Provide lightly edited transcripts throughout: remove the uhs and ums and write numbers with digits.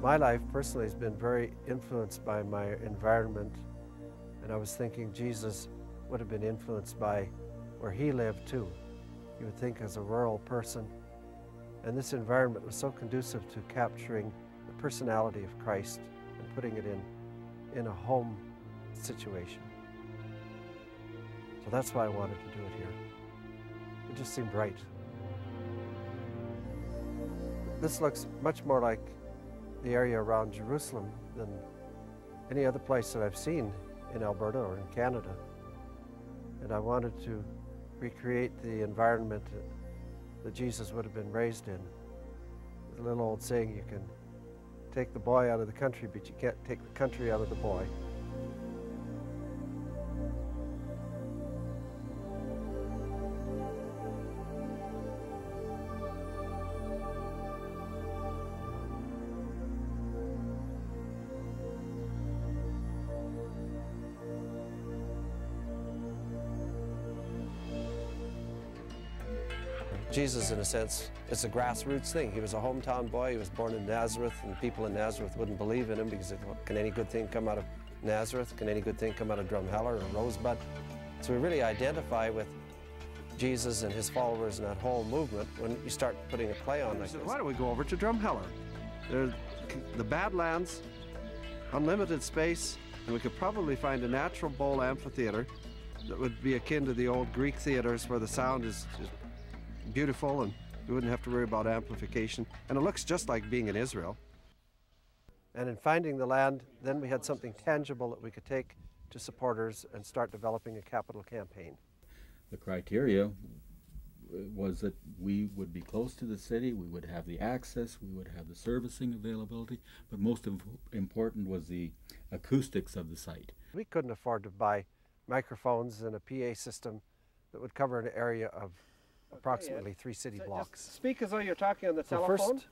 My life personally has been very influenced by my environment, and I was thinking Jesus would have been influenced by where he lived too. You would think as a rural person, and this environment was so conducive to capturing the personality of Christ and putting it in a home situation. So that's why I wanted to do it here. It just seemed right. This looks much more like the area around Jerusalem than any other place that I've seen in Alberta or in Canada. And I wanted to recreate the environment that Jesus would have been raised in. There's a little old saying, you can take the boy out of the country, but you can't take the country out of the boy. Jesus, in a sense, it's a grassroots thing. He was a hometown boy. He was born in Nazareth, and people in Nazareth wouldn't believe in him because can any good thing come out of Nazareth? Can any good thing come out of Drumheller or Rosebud? So we really identify with Jesus and his followers in that whole movement when you start putting a play on like this. Why don't we go over to Drumheller? There's the Badlands, unlimited space, and we could probably find a natural bowl amphitheater that would be akin to the old Greek theaters where the sound is beautiful and we wouldn't have to worry about amplification. And it looks just like being in Israel. And in finding the land, then we had something tangible that we could take to supporters and start developing a capital campaign. The criteria was that we would be close to the city, we would have the access, we would have the servicing availability, but most important was the acoustics of the site. We couldn't afford to buy microphones and a PA system that would cover an area of approximately 3 city blocks. Speak as though you're talking on the telephone. First,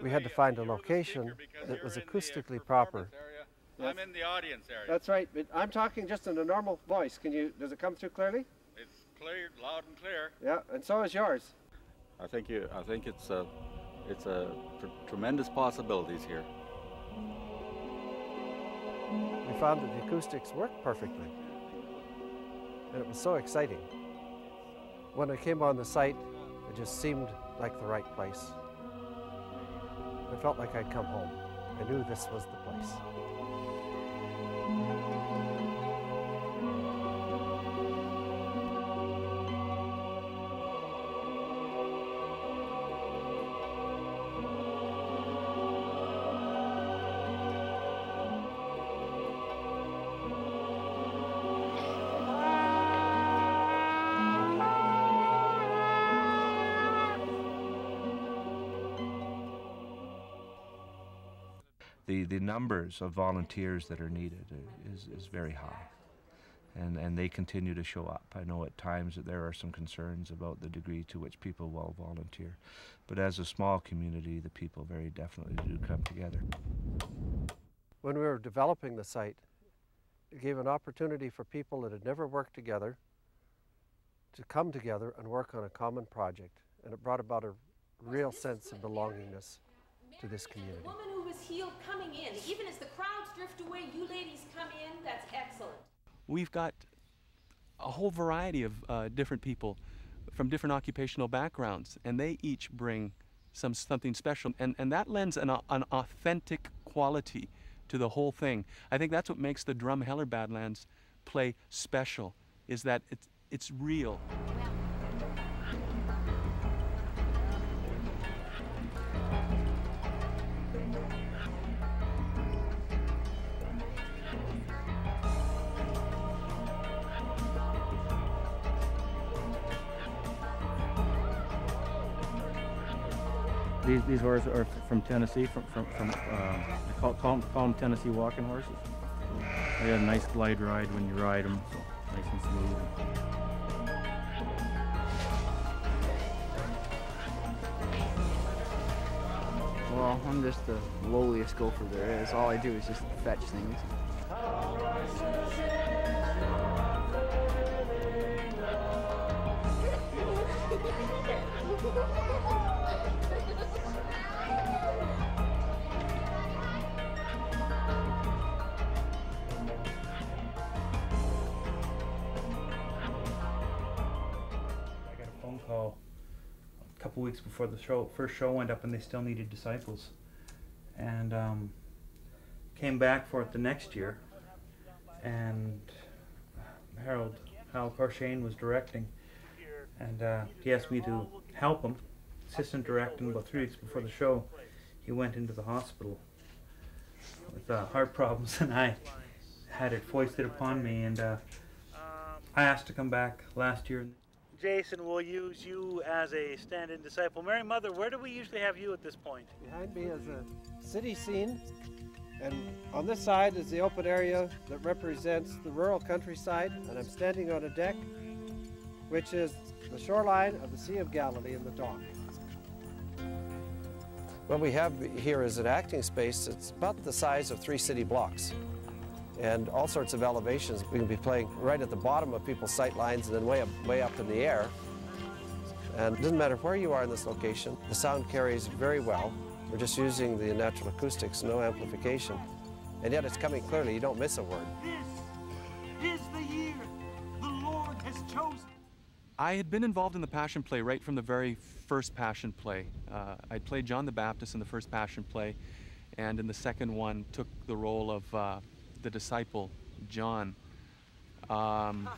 we had to find a location that was acoustically proper. Yes. I'm in the audience area. That's right, but I'm talking just in a normal voice. Does it come through clearly? It's clear, loud and clear. Yeah, and so is yours. I think it's tremendous possibilities here. We found that the acoustics worked perfectly, and it was so exciting. When I came on the site, it just seemed like the right place. I felt like I'd come home. I knew this was the place. The numbers of volunteers that are needed is very high, and they continue to show up. I know at times that there are some concerns about the degree to which people will volunteer, but as a small community, the people very definitely do come together. When we were developing the site, it gave an opportunity for people that had never worked together to come together and work on a common project, and it brought about a real sense of belongingness to this community. The woman who was healed coming in, even as the crowds drift away, you ladies come in, that's excellent. We've got a whole variety of different people from different occupational backgrounds, and they each bring something special, and that lends an authentic quality to the whole thing. I think that's what makes the Drumheller Badlands play special, is that it's real. These horses are from Tennessee, call them Tennessee walking horses. They have a nice glide ride when you ride them, so nice and smooth. Well, I'm just the lowliest gopher there is. All I do is just fetch things. phone call a couple weeks before the first show went up, and they still needed disciples. And came back for it the next year, and Hal Parshane was directing, and he asked me to help him, assistant directing. About 3 weeks before the show, he went into the hospital with heart problems, and I had it foisted upon me, and I asked to come back last year. Jason, we'll use you as a stand-in disciple. Mary Mother, where do we usually have you at this point? Behind me is a city scene, and on this side is the open area that represents the rural countryside, and I'm standing on a deck which is the shoreline of the Sea of Galilee in the dock. What we have here is an acting space. It's about the size of 3 city blocks, and all sorts of elevations. We can be playing right at the bottom of people's sight lines and then way up in the air. And it doesn't matter where you are in this location, the sound carries very well. We're just using the natural acoustics, no amplification. And yet it's coming clearly, you don't miss a word. This is the year the Lord has chosen. I had been involved in the Passion Play right from the very first Passion Play. I played John the Baptist in the first Passion Play, and in the second one took the role of the disciple, John. And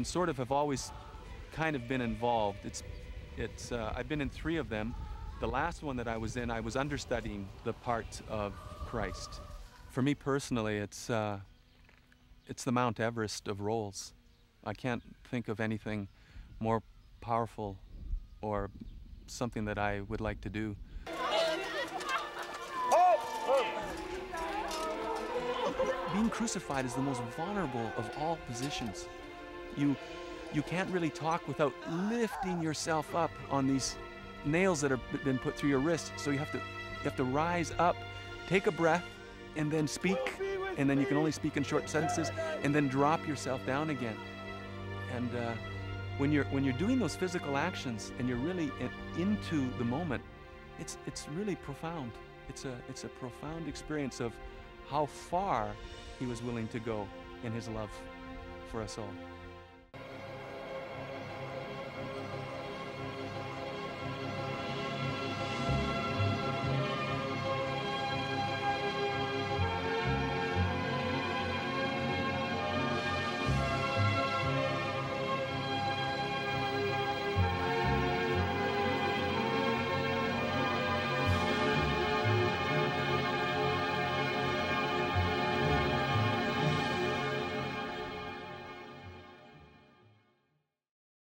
sort of have always kind of been involved. I've been in 3 of them. The last one that I was in, I was understudying the part of Christ. For me personally, it's the Mount Everest of roles. I can't think of anything more powerful or something that I would like to do. Being crucified is the most vulnerable of all positions. You can't really talk without lifting yourself up on these nails that have been put through your wrist. So you have to rise up, take a breath, and then speak. And then you can only speak in short sentences, and then drop yourself down again. And when you're doing those physical actions and you're really into the moment, it's really profound. It's a profound experience of how far he was willing to go in his love for us all.